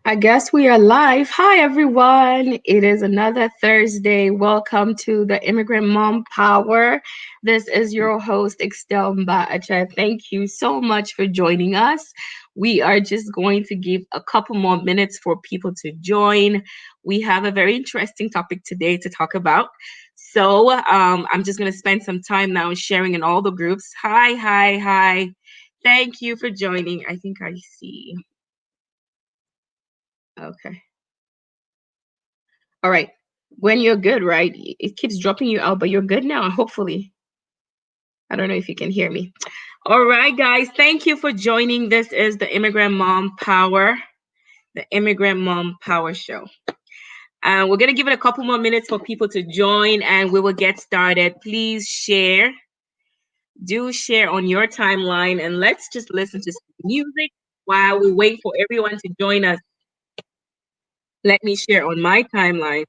I guess we are live. Hi, everyone. It is another Thursday. Welcome to the Immigrant Mom Power. This is your host, Igxtelle Mbah Acha. Thank you so much for joining us. We are just going to give a couple more minutes for people to join. We have a very interesting topic today to talk about. I'm just going to spend some time now sharing in all the groups. Hi, hi, hi. Thank you for joining. I think I see. Okay. All right. When you're good, right? It keeps dropping you out, but you're good now, hopefully. I don't know if you can hear me. All right, guys. Thank you for joining. This is the Immigrant Mom Power Show. And we're going to give it a couple more minutes for people to join and we will get started. Please share. Do share on your timeline and let's just listen to some music while we wait for everyone to join us. Let me share on my timeline.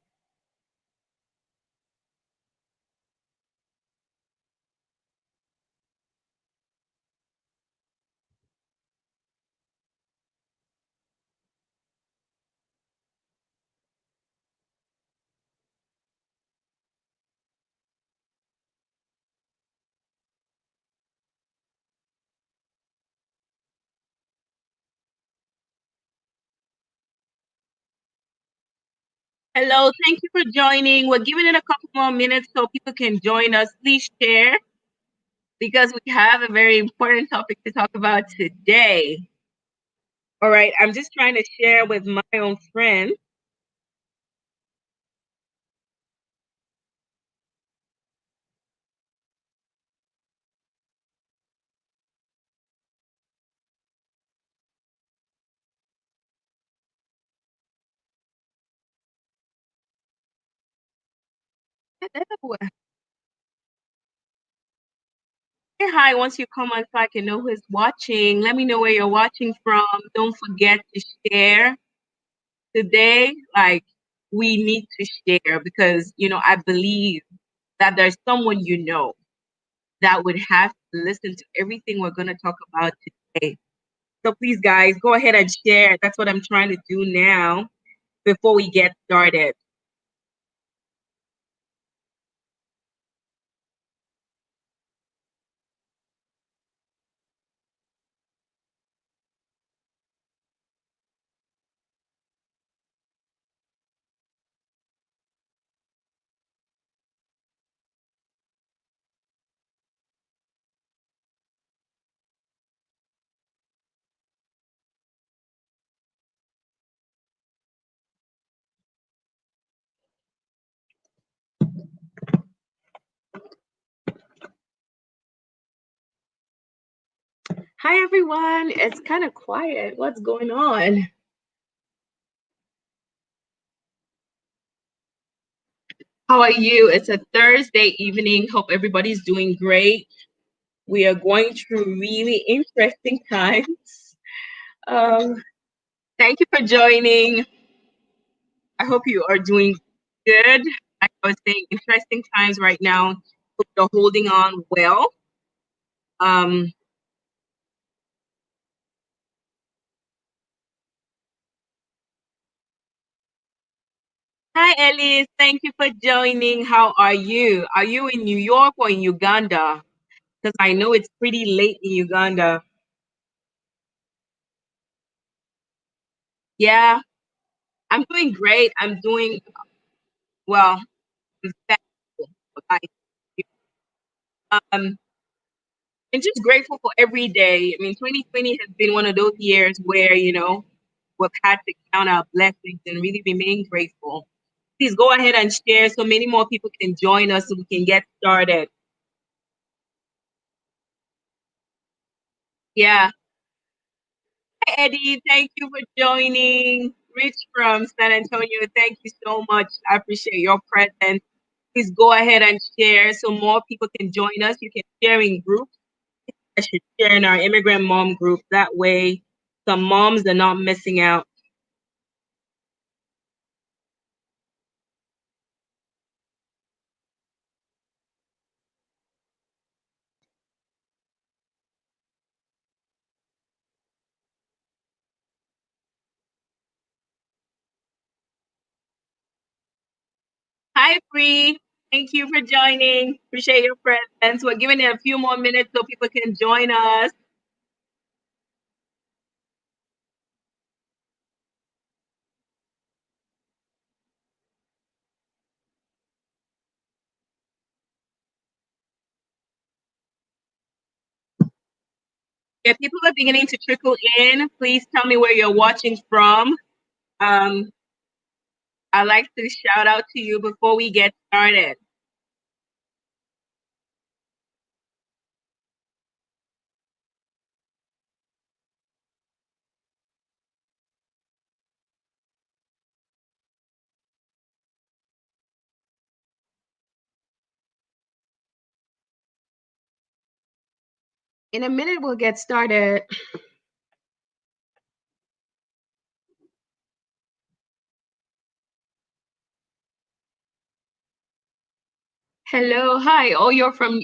Hello, thank you for joining. We're giving it a couple more minutes so people can join us. Please share because we have a very important topic to talk about today. All right, I'm just trying to share with my own friend. Hello. Say hi once you come on so I can know who's watching. Let me know where you're watching from. Don't forget to share today. Like, we need to share because, I believe that there's someone that would have to listen to everything we're going to talk about today. So please, guys, go ahead and share. That's what I'm trying to do now before we get started. Hi, everyone. It's kind of quiet. What's going on? How are you? It's a Thursday evening. Hope everybody's doing great. We are going through really interesting times. Um, Thank you for joining. I hope you are doing good. Like I was saying, interesting times right now. Hope you're holding on well. Um, Hi, Ellie. Thank you for joining. How are you? Are you in New York or in Uganda? Because I know it's pretty late in Uganda. Yeah, I'm doing great. I'm doing well. I'm thankful for life. Um, and just grateful for every day. I mean, 2020 has been one of those years where, we've had to count our blessings and really remain grateful. Please go ahead and share so many more people can join us so we can get started. Yeah. Hi, Eddie. Thank you for joining. Rich from San Antonio, thank you so much. I appreciate your presence. Please go ahead and share so more people can join us. You can share in groups. I should share in our immigrant mom group. That way, some moms are not missing out. Hi, Bree. Thank you for joining. Appreciate your presence. We're giving it a few more minutes so people can join us. If people are beginning to trickle in, please tell me where you're watching from. Um, I'd like to shout out to you before we get started. In a minute, we'll get started. Hello. Hi. Oh, you're from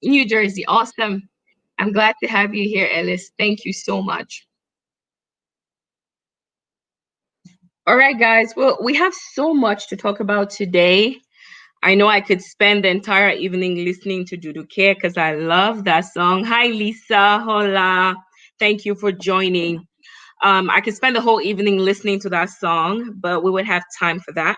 New Jersey. Awesome. I'm glad to have you here, Ellis. Thank you so much. All right, guys. Well, we have so much to talk about today. I know I could spend the entire evening listening to Dudu Care because I love that song. Hi, Lisa. Hola. Thank you for joining. I could spend the whole evening listening to that song, but we would have time for that.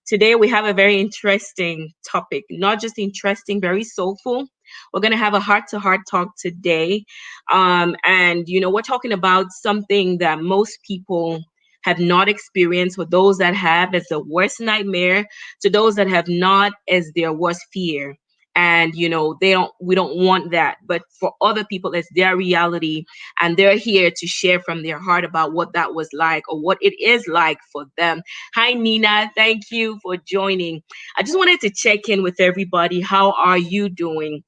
Today, we have a very interesting topic, not just interesting, very soulful. We're going to have a heart to heart talk today. We're talking about something that most people have not experienced. For those that have, it's the worst nightmare. To those that have not, as their worst fear. And we don't want that, but for other people it's their reality, and they're here to share from their heart about what that was like or what it is like for them. Hi, Nina. Thank you for joining. I just wanted to check in with everybody. How are you doing?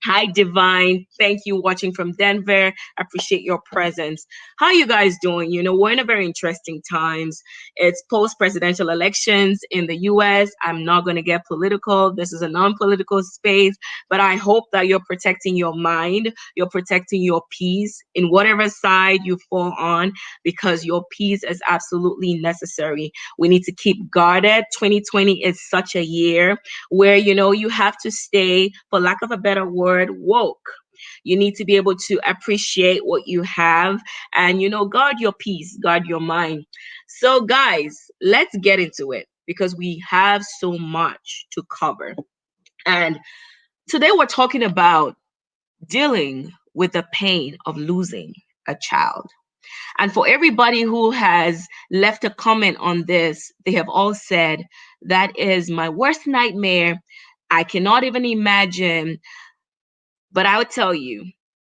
Hi, Divine. Thank you watching from Denver. I appreciate your presence. How you guys doing? We're in a very interesting times. It's post-presidential elections in the US. I'm not going to get political. This is a non-political space, but I hope that you're protecting your mind, you're protecting your peace in whatever side you fall on, because your peace is absolutely necessary. We need to keep guarded. 2020 is such a year where you have to stay, for lack of a better word, woke. You need to be able to appreciate what you have and guard your peace, guard your mind. So guys, let's get into it because we have so much to cover. And today we're talking about dealing with the pain of losing a child. And for everybody who has left a comment on this, they have all said, that is my worst nightmare. I cannot even imagine. But I would tell you,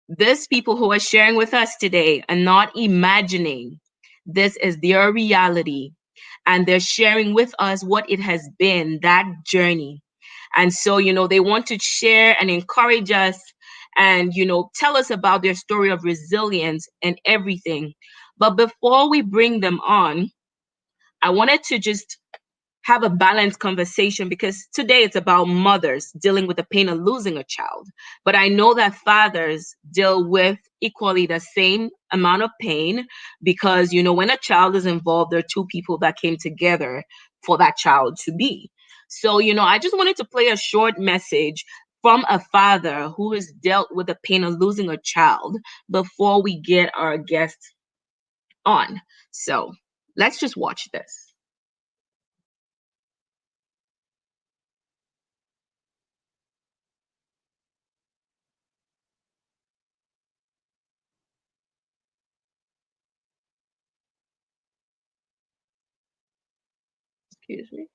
these people who are sharing with us today are not imagining. This is their reality. And they're sharing with us what it has been, that journey. And so, they want to share and encourage us and, tell us about their story of resilience and everything. But before we bring them on, I wanted to just have a balanced conversation because today it's about mothers dealing with the pain of losing a child. But I know that fathers deal with equally the same amount of pain because, when a child is involved, there are two people that came together for that child to be. So, I just wanted to play a short message from a father who has dealt with the pain of losing a child before we get our guest on. So, let's just watch this. Excuse me.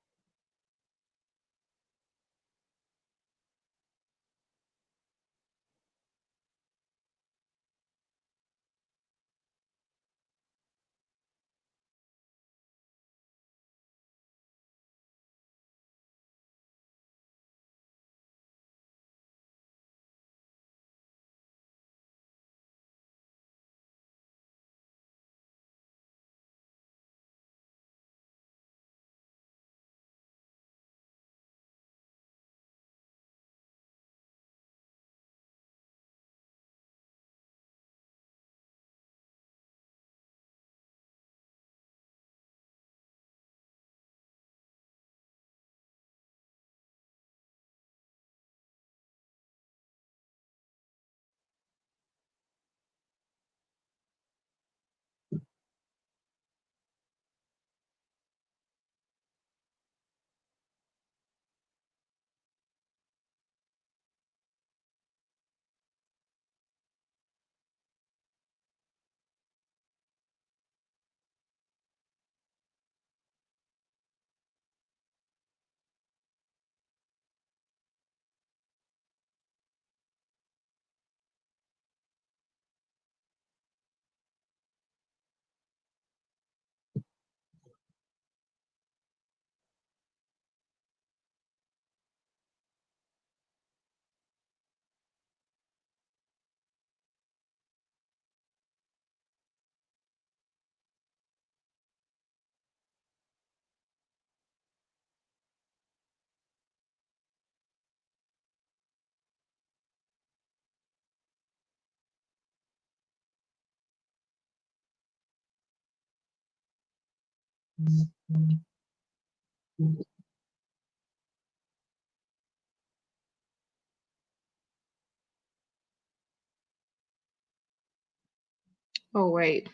Oh, wait.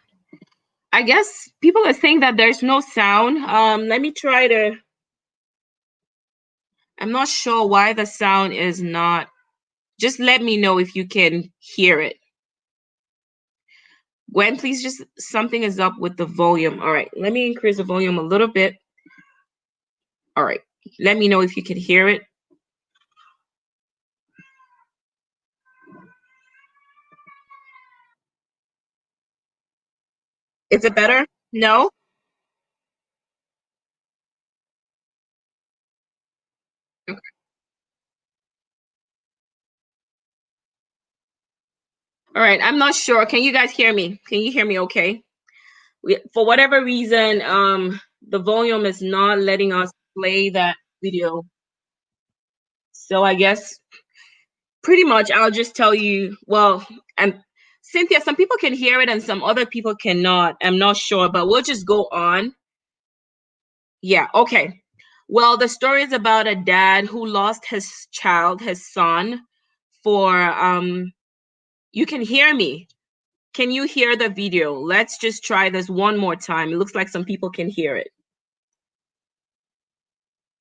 I guess people are saying that there's no sound. Let me try to. I'm not sure why the sound is not. Just let me know if you can hear it. Gwen, please just something is up with the volume. All right, let me increase the volume a little bit. All right, let me know if you can hear it. Is it better? No? Okay. All right, I'm not sure. Can you guys hear me? Can you hear me okay? For whatever reason, the volume is not letting us play that video. So I guess pretty much I'll just tell you, well, and Cynthia, some people can hear it and some other people cannot. I'm not sure, but we'll just go on. Yeah, okay. Well, the story is about a dad who lost his child, his son, for you can hear me. Can you hear the video? Let's just try this one more time. It looks like some people can hear it.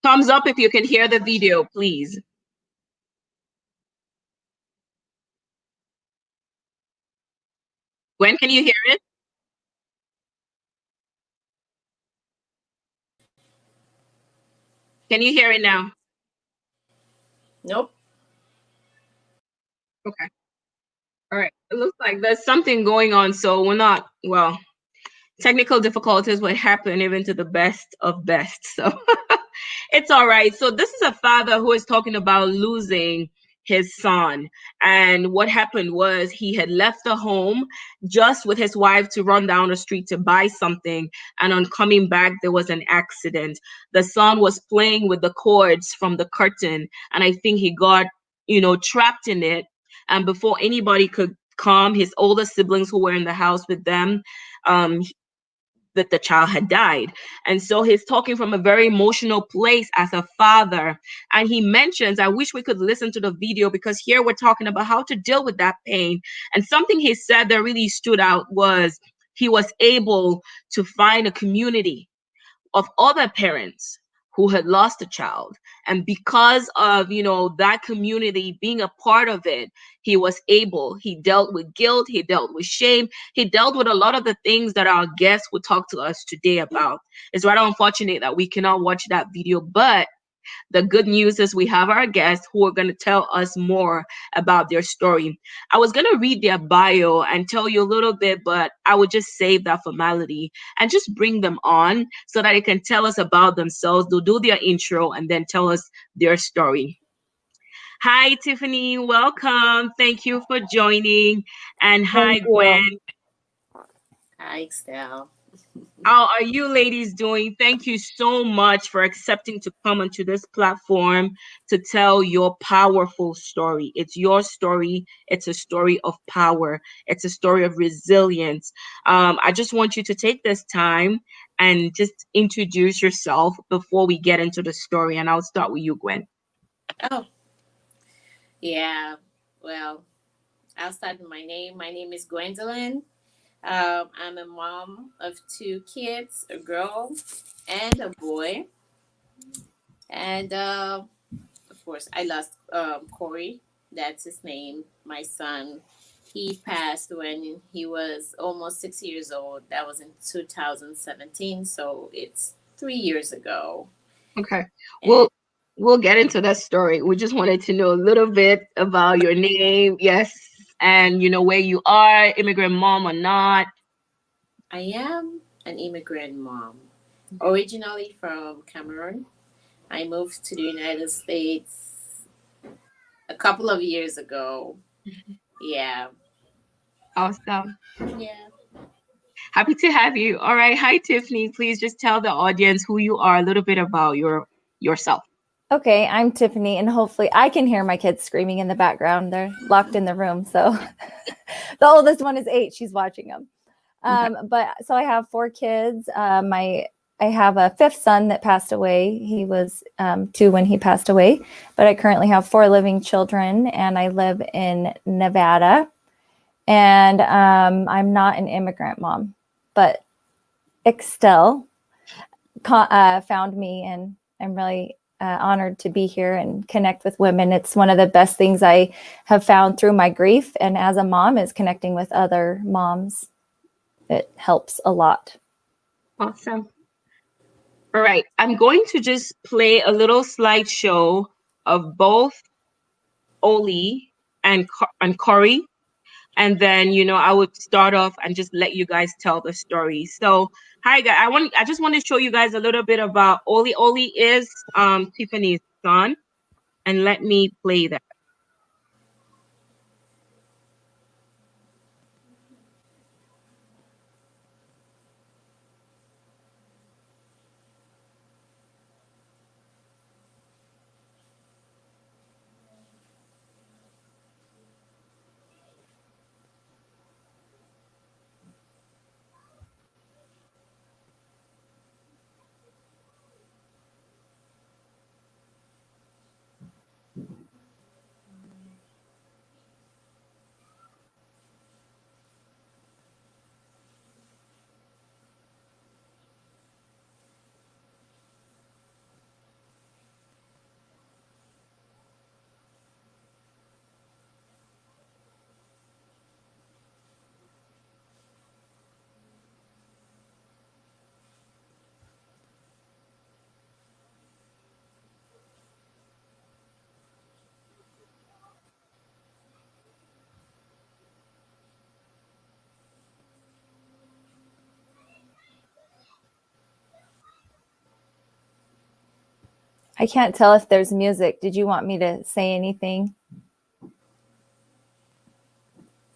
Thumbs up if you can hear the video, please. When can you hear it? Can you hear it now? Nope. Okay. All right. It looks like there's something going on, so we're not, well, technical difficulties would happen even to the best of best. So it's all right. So this is a father who is talking about losing his son. And what happened was he had left the home just with his wife to run down the street to buy something. And on coming back, there was an accident. The son was playing with the cords from the curtain. And I think he got, trapped in it. And before anybody could come, his older siblings who were in the house with them, um, that the child had died. And so he's talking from a very emotional place as a father. And he mentions, I wish we could listen to the video because here we're talking about how to deal with that pain. And something he said that really stood out was he was able to find a community of other parents who had lost a child, and because of that community being a part of it, he dealt with guilt, he dealt with shame, he dealt with a lot of the things that our guests would talk to us today about. It's rather unfortunate that we cannot watch that video, but the good news is we have our guests who are going to tell us more about their story. I was going to read their bio and tell you a little bit, but I would just save that formality and just bring them on so that they can tell us about themselves. They'll do their intro and then tell us their story. Hi, Tiffany. Welcome. Thank you for joining. And hi, Thank you. Gwen. Hi, Igxtelle. How are you ladies doing? Thank you so much for accepting to come onto this platform to tell your powerful story. It's your story. It's a story of power. It's a story of resilience. I just want you to take this time and just introduce yourself before we get into the story. And I'll start with you, Gwen. Oh, yeah. Well, I'll start with my name. My name is Gwendolyn. I'm a mom of two kids, a girl and a boy. And of course, I lost Corey. That's his name. My son. He passed when he was almost 6 years old. That was in 2017. So it's 3 years ago. Okay. And We'll get into that story. We just wanted to know a little bit about your name, yes, and where you are, immigrant mom or not. I am an immigrant mom, originally from Cameroon. I moved to the United States a couple of years ago. Yeah. Awesome. Yeah. Happy to have you. All right. Hi, Tiffany. Please just tell the audience who you are, a little bit about yourself. Okay, I'm Tiffany, and hopefully I can hear my kids screaming in the background. They're locked in the room. So the oldest one is 8. She's watching them. Okay. But so I have 4 kids. My I have a fifth son that passed away. He was 2 when he passed away, but I currently have 4 living children, and I live in Nevada. And I'm not an immigrant mom, but Igxtelle found me, and I'm really honored to be here and connect with women. It's one of the best things I have found through my grief, and as a mom, is connecting with other moms. It helps a lot. Awesome. All right. I'm going to just play a little slideshow of both Oli and Corey. And then, I would start off and just let you guys tell the story. So, hi guys. I just want to show you guys a little bit about Oli. Oli is Tiffany's son. And let me play that. I can't tell if there's music. Did you want me to say anything?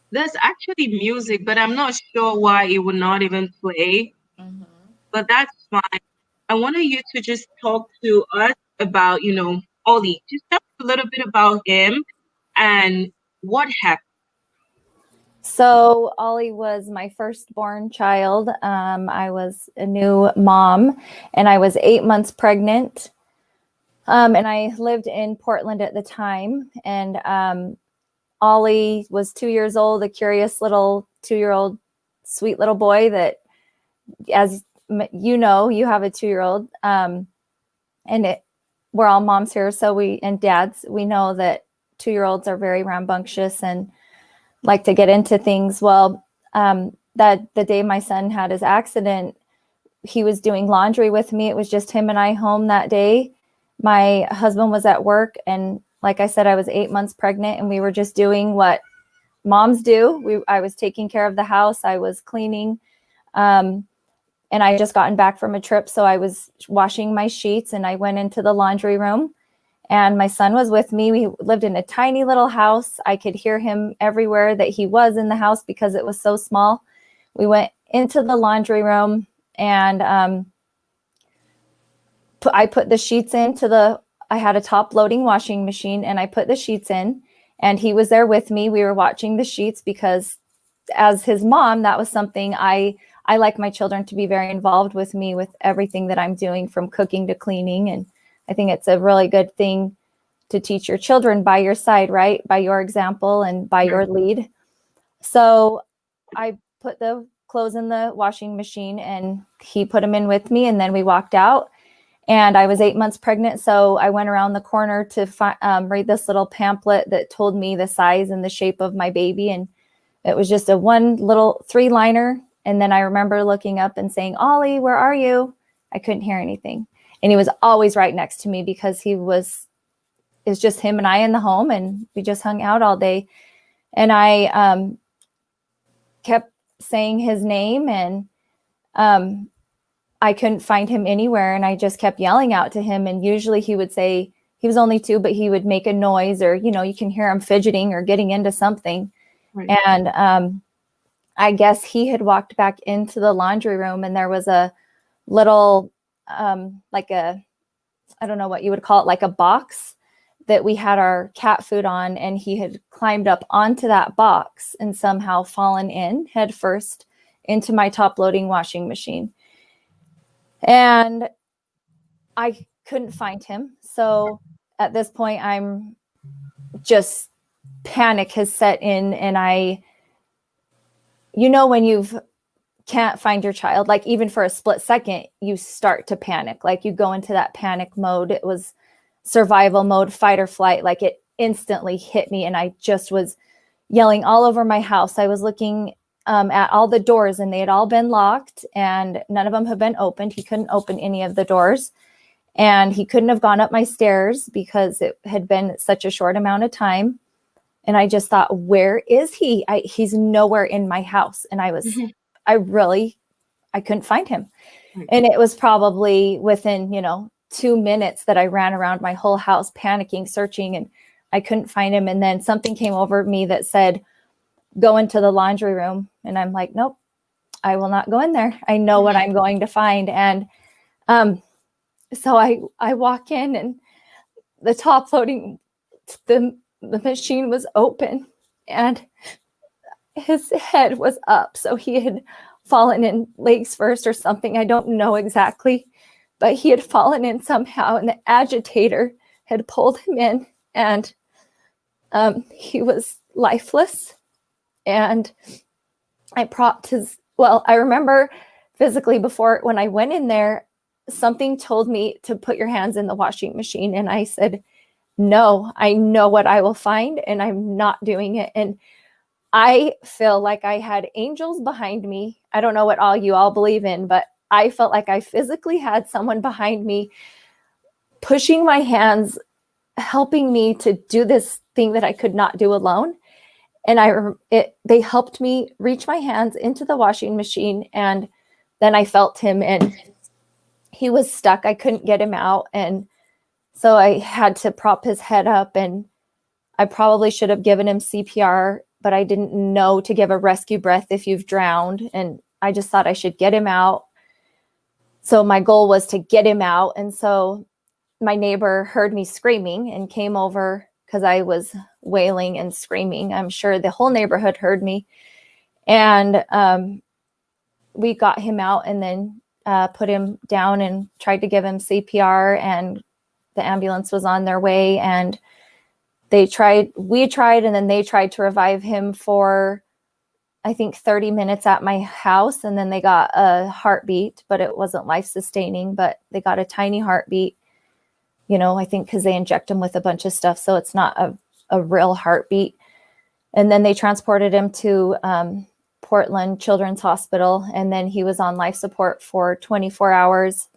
There's actually music, but I'm not sure why it would not even play. Mm-hmm. But that's fine. I wanted you to just talk to us about, Ollie. Just tell us a little bit about him and what happened. So Ollie was my firstborn child. I was a new mom, and I was 8 months pregnant. And I lived in Portland at the time. And Ollie was 2 years old, a curious little 2-year-old, sweet little boy that, as you have a 2-year-old. We're all moms here, and dads, we know that 2-year-olds are very rambunctious and like to get into things. Well, that the day my son had his accident, he was doing laundry with me. It was just him and I home that day. My husband was at work, and like I said, I was 8 months pregnant, and we were just doing what moms do. I was taking care of the house. I was cleaning, and I had just gotten back from a trip, so I was washing my sheets, and I went into the laundry room, and my son was with me. We lived in a tiny little house. I could hear him everywhere that he was in the house because it was so small. We went into the laundry room, and I put the sheets I had a top loading washing machine, and I put the sheets in, and he was there with me. We were watching the sheets because as his mom, that was something I like my children to be very involved with me with everything that I'm doing, from cooking to cleaning. And I think it's a really good thing to teach your children by your side, right? By your example and by your lead. So I put the clothes in the washing machine, and he put them in with me, and then we walked out. And I was 8 months pregnant, so I went around the corner to read this little pamphlet that told me the size and the shape of my baby. And it was just a one little 3-liner. And then I remember looking up and saying, "Ollie, where are you?" I couldn't hear anything. And he was always right next to me because it's just him and I in the home, and we just hung out all day. And I kept saying his name, and I couldn't find him anywhere, and I just kept yelling out to him. And usually he would say, he was only 2, but he would make a noise, or, you can hear him fidgeting or getting into something. Right. And I guess he had walked back into the laundry room, and there was a little, I don't know what you would call it, like a box that we had our cat food on, and he had climbed up onto that box and somehow fallen in head first into my top loading washing machine. And I couldn't find him. So at this point, I'm just panic has set in. And when you've can't find your child, like even for a split second, you start to panic. Like you go into that panic mode. It was survival mode, fight or flight. Like it instantly hit me. And I just was yelling all over my house. I was looking at all the doors and they had all been locked and none of them have been opened. He couldn't open any of the doors and he couldn't have gone up my stairs because it had been such a short amount of time. And I just thought, where is he? He's nowhere in my house. And I couldn't find him. Right. And it was probably within, 2 minutes that I ran around my whole house, panicking, searching, and I couldn't find him. And then something came over me that said, go into the laundry room. And I'm like, nope, I will not go in there. I know what I'm going to find. And so I walk in and the top loading, the machine was open and his head was up. So he had fallen in legs first or something. I don't know exactly, but he had fallen in somehow and the agitator had pulled him in and he was lifeless. And I remember physically before when I went in there, something told me to put your hands in the washing machine. And I said, no, I know what I will find and I'm not doing it. And I feel like I had angels behind me. I don't know what you all believe in, but I felt like I physically had someone behind me pushing my hands, helping me to do this thing that I could not do alone. And they helped me reach my hands into the washing machine. And then I felt him and he was stuck. I couldn't get him out. And so I had to prop his head up and I probably should have given him CPR, but I didn't know to give a rescue breath if you've drowned. And I just thought I should get him out. So my goal was to get him out. And so my neighbor heard me screaming and came over because I was wailing and screaming. I'm sure the whole neighborhood heard me. And we got him out and then put him down and tried to give him CPR. And the ambulance was on their way. And we tried, and then they tried to revive him for, I think, 30 minutes at my house. And then they got a heartbeat, but it wasn't life-sustaining, but they got a tiny heartbeat, I think because they inject him with a bunch of stuff. So it's not a real heartbeat. And then they transported him to Portland Children's Hospital. And then he was on life support for 24 hours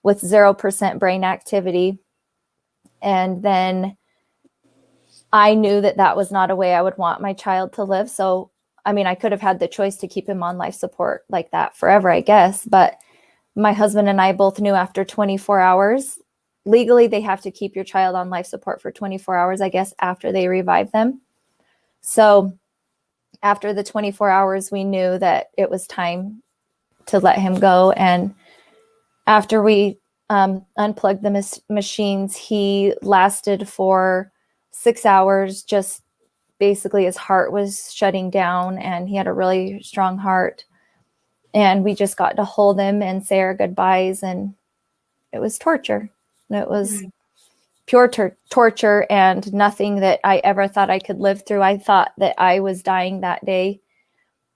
with 0% brain activity. And then I knew that was not a way I would want my child to live. So, I could have had the choice to keep him on life support like that forever, I guess. But my husband and I both knew after 24 hours, legally, they have to keep your child on life support for 24 hours, I guess, after they revive them. So after the 24 hours, we knew that it was time to let him go. And after we unplugged the machines, he lasted for 6 hours. Just basically his heart was shutting down and he had a really strong heart. And we just got to hold him and say our goodbyes. And it was torture. It was pure torture and nothing that I ever thought I could live through. I thought that I was dying that day.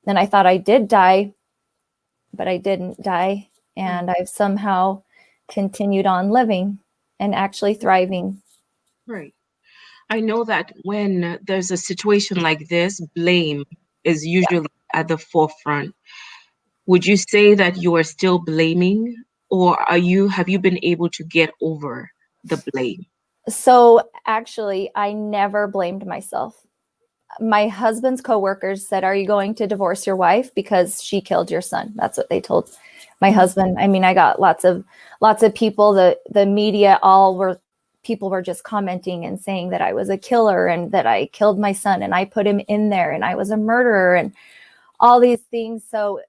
And I thought I did die, but I didn't die. And I've somehow continued on living and actually thriving. Right. I know that when there's a situation like this, blame is usually at the forefront. Would you say that you are still blaming, or have you been able to get over the blame? So actually, I never blamed myself. My husband's coworkers said, "Are you going to divorce your wife because she killed your son?" That's what they told my husband. I got lots of people, the media, people were just commenting and saying that I was a killer and that I killed my son and I put him in there and I was a murderer and all these things. So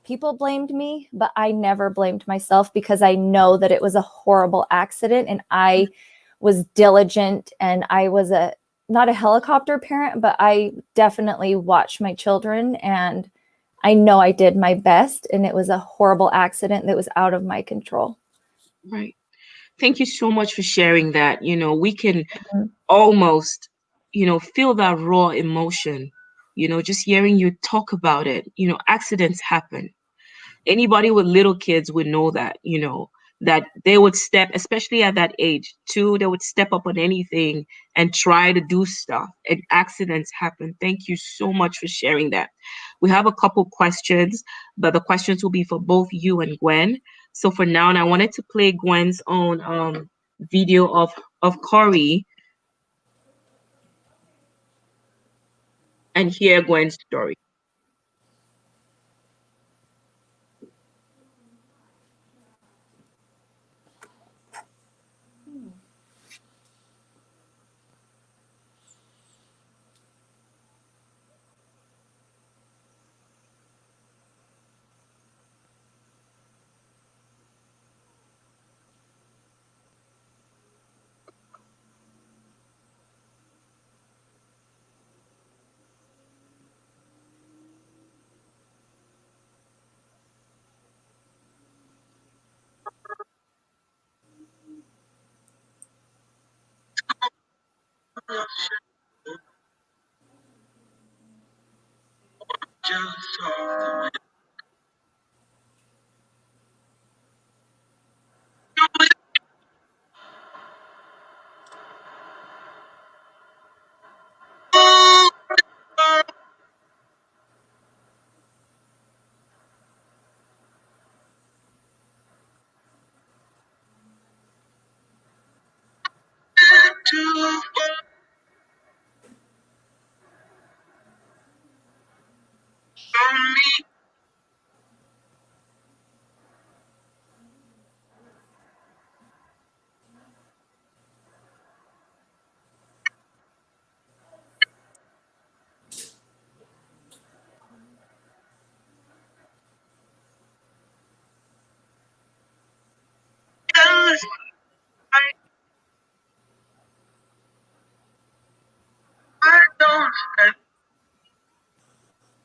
people blamed me, but I never blamed myself because I know that it was a horrible accident and I was diligent and I was not a helicopter parent, but I definitely watched my children and I know I did my best, and it was a horrible accident that was out of my control. Right. Thank you so much for sharing that. We can Mhm. almost, feel that raw emotion, just hearing you talk about it. Accidents happen. Anybody with little kids would know that, that they would step, especially at that age, too, they would step up on anything and try to do stuff. And accidents happen. Thank you so much for sharing that. We have a couple questions, but the questions will be for both you and Gwen. So for now, and I wanted to play Gwen's own video of Corey and hear Gwen's story.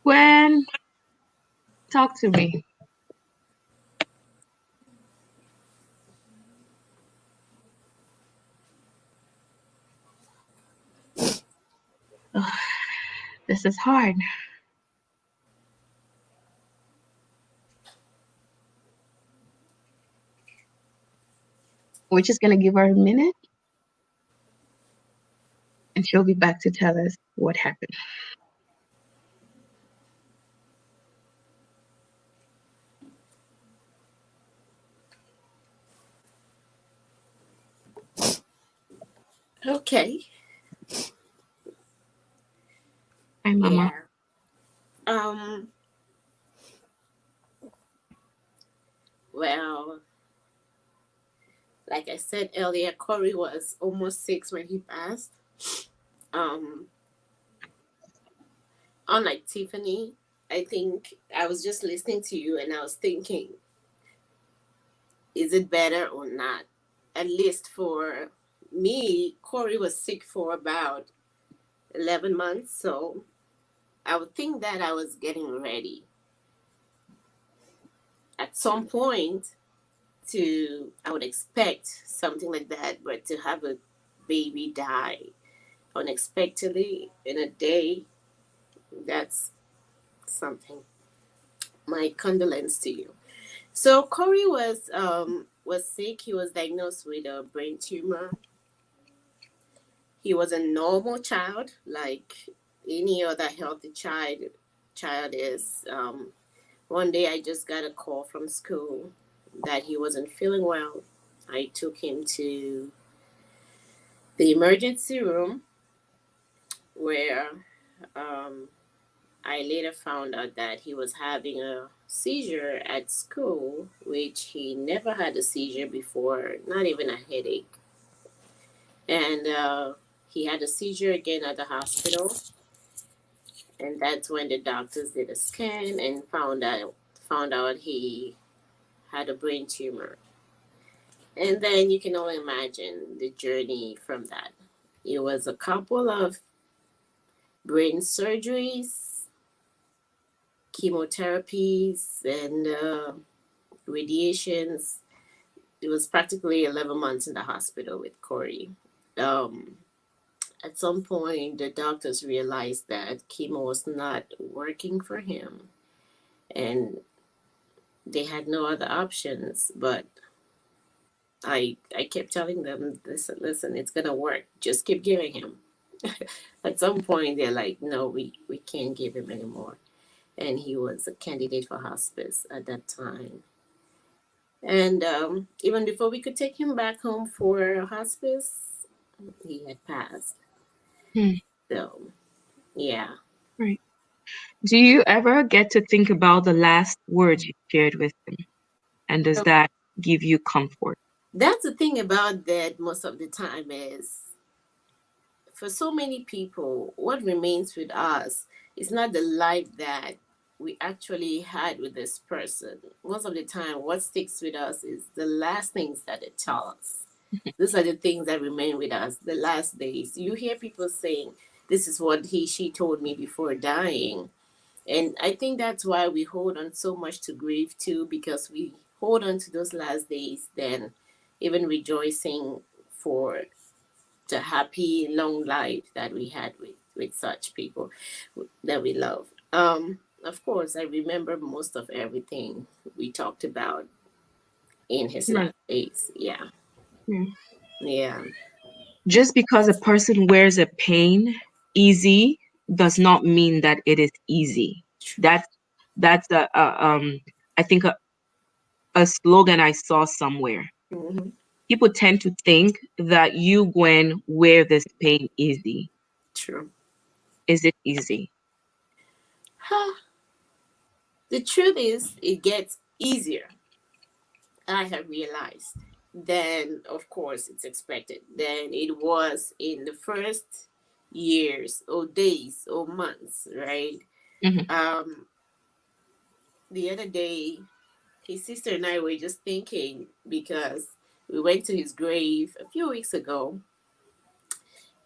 Gwen, talk to me. Ugh, this is hard. We're just going to give her a minute and she'll be back to tell us what happened. Okay. Hi, Mama. Yeah. Um. Well, like I said earlier, Corey was almost 6 when he passed. Um. Unlike Tiffany, I think I was just listening to you and I was thinking, is it better or not? At least for me, Corey was sick for about 11 months, so I would think that I was getting ready at some point to, I would expect something like that, but to have a baby die unexpectedly in a day, that's something. My condolence to you. So Corey was sick. He was diagnosed with a brain tumor. He was a normal child, like any other healthy child is. One day I just got a call from school that he wasn't feeling well. I took him to the emergency room where um, I later found out that he was having a seizure at school, which he never had a seizure before, not even a headache. And he had a seizure again at the hospital. And that's when the doctors did a scan and found out he had a brain tumor. And then you can only imagine the journey from that. It was a couple of brain surgeries, chemotherapies and radiations. It was practically 11 months in the hospital with Corey. Um, at some point, the doctors realized that chemo was not working for him, and they had no other options. But I kept telling them, listen, it's gonna work. Just keep giving him. At some point, they're like, no, we can't give him anymore. And he was a candidate for hospice at that time. And even before we could take him back home for hospice, he had passed. Hmm. So, yeah. Right. Do you ever get to think about the last words you shared with him? And does So that give you comfort? that's the thing about that most of the time is for so many people, what remains with us is not the life that we actually had with this person. Most of the time, what sticks with us is the last things that they tell us. Those are the things that remain with us, the last days. You hear people saying, this is what she told me before dying. And I think that's why we hold on so much to grief too, because we hold on to those last days, then even rejoicing for the happy long life that we had with such people that we love. Of course, I remember most of everything we talked about in his Right. last days. Yeah, Yeah. yeah, Just because a person wears a pain easy does not mean that it is easy. That's that's I think a slogan I saw somewhere. hmm People tend to think that you, Gwen, wear this pain easy. true. Is it easy? The truth is, it gets easier. I have realized. Then, of course, it's expected. Then it was in the first years or days or months, right? Hmm. Um, the other day, his sister and I were just thinking because we went to his grave a few weeks ago,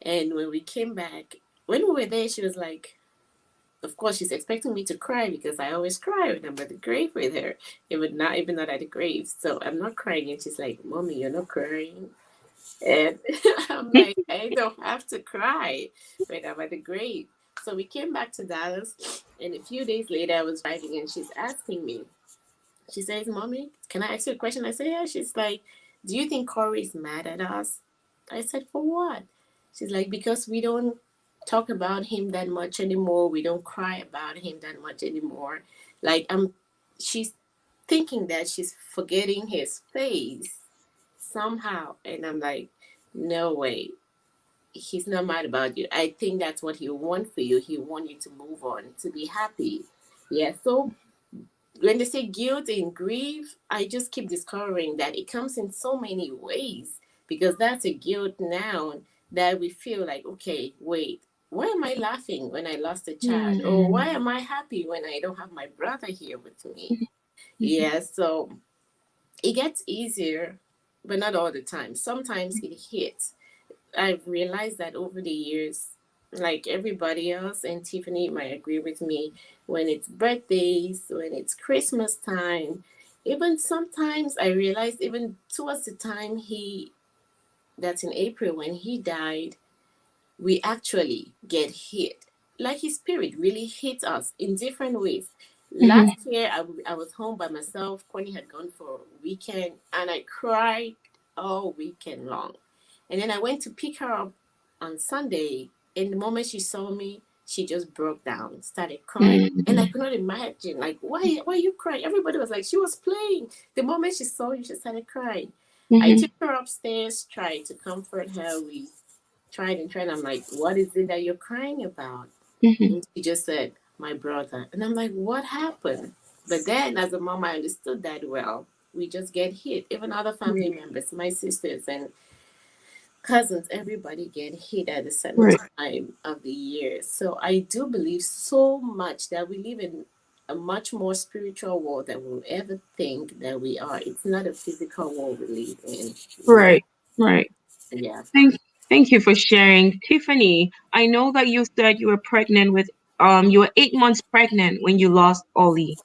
and when we came back, when we were there, she was like, of course, she's expecting me to cry because I always cry when I'm at the grave with her, even not at the grave. So I'm not crying, and she's like, "Mommy, you're not crying," and I'm like, "I don't have to cry when I'm at the grave." So we came back to Dallas, and a few days later, I was driving, and she's asking me. She says, "Mommy, can I ask you a question?" I say, "Yeah." She's like, "Do you think Corey's mad at us?" I said, "For what?" She's like, "Because we don't talk about him that much anymore. We don't cry about him that much anymore." Like she's thinking that she's forgetting his face somehow. And I'm like, no way. He's not mad about you. I think that's what he want for you. He want you to move on, to be happy. Yeah. So when they say guilt and grief, I just keep discovering that it comes in so many ways because that's a guilt now that we feel like, okay, wait, why am I laughing when I lost a child? Or why Hmm. am I happy when I don't have my brother here with me? Hmm. Yeah, so it gets easier, but not all the time. Sometimes it hits. I've realized that over the years, like everybody else, and Tiffany might agree with me, when it's birthdays, when it's Christmas time, even sometimes I realized, even towards the time that's in April when he died, we actually get hit. Like his spirit really hits us in different ways. Hmm. Last year, I was home by myself. Connie had gone for a weekend, and I cried all weekend long. And then I went to pick her up on Sunday. And the moment she saw me, she just broke down, started crying. And I Hmm. could not imagine, like, why are you crying? Everybody was like, she was playing. The moment she saw you, she started crying. I Hmm. took her upstairs, tried to comfort her. We tried and tried. I'm like, what is it that you're crying about? Hmm. And she just said, my brother. And I'm like, what happened? But then as a mom, I understood that well. We just get hit. Even other family members, my sisters and cousins, everybody get hit at a certain Right. time of the year. So I do believe so much that we live in a much more spiritual world than we'll ever think that we are. It's not a physical world we live in. Yeah. Right. Right. Yeah. Thank thank you for sharing. Tiffany, I know that you said you were pregnant with You were 8 months pregnant when you lost Ollie.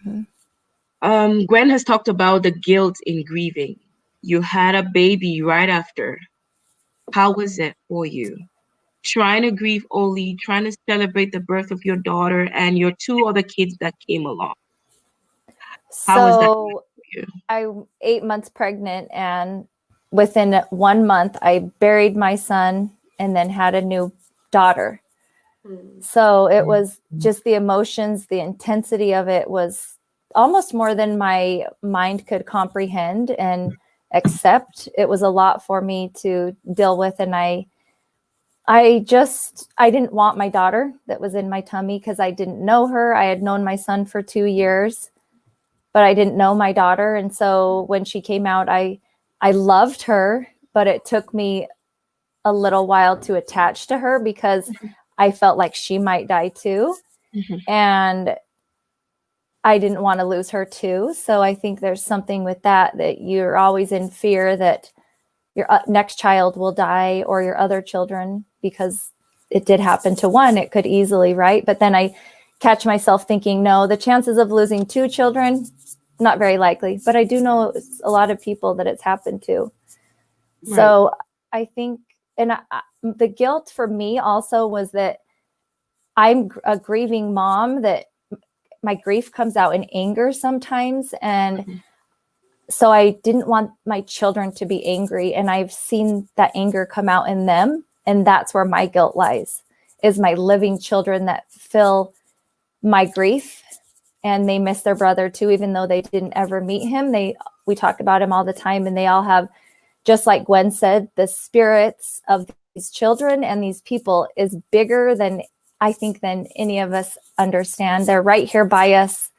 Mhm. Gwen has talked about the guilt in grieving. You had a baby right after. How was it for you? Trying to grieve Ollie, trying to celebrate the birth of your daughter and your two other kids that came along. How was that So for you? I'm 8 months pregnant, and within 1 month, I buried my son and then had a new daughter. Mm. So it was just the emotions, the intensity of it was almost more than my mind could comprehend and accept. It was a lot for me to deal with, and I didn't want my daughter that was in my tummy because I didn't know her. I had known my son for 2 years, but I didn't know my daughter. And so when she came out, I loved her, but it took me a little while to attach to her because I felt like she might die too. Mhm. And I didn't want to lose her too. So I think there's something with that you're always in fear that your next child will die or your other children, because it did happen to one. It could easily, right? But then I catch myself thinking, no, the chances of losing two children, not very likely. But I do know a lot of people that it's happened to. Right. So I think, and the guilt for me also was that I'm a grieving mom, that my grief comes out in anger sometimes. And Mhm. so I didn't want my children to be angry. And I've seen that anger come out in them. And that's where my guilt lies, is my living children that feel my grief, and they miss their brother too, even though they didn't ever meet him. We talk about him all the time, and they all have, just like Gwen said, the spirits of these children and these people is bigger than, I think, than any of us understand. They're right here by us.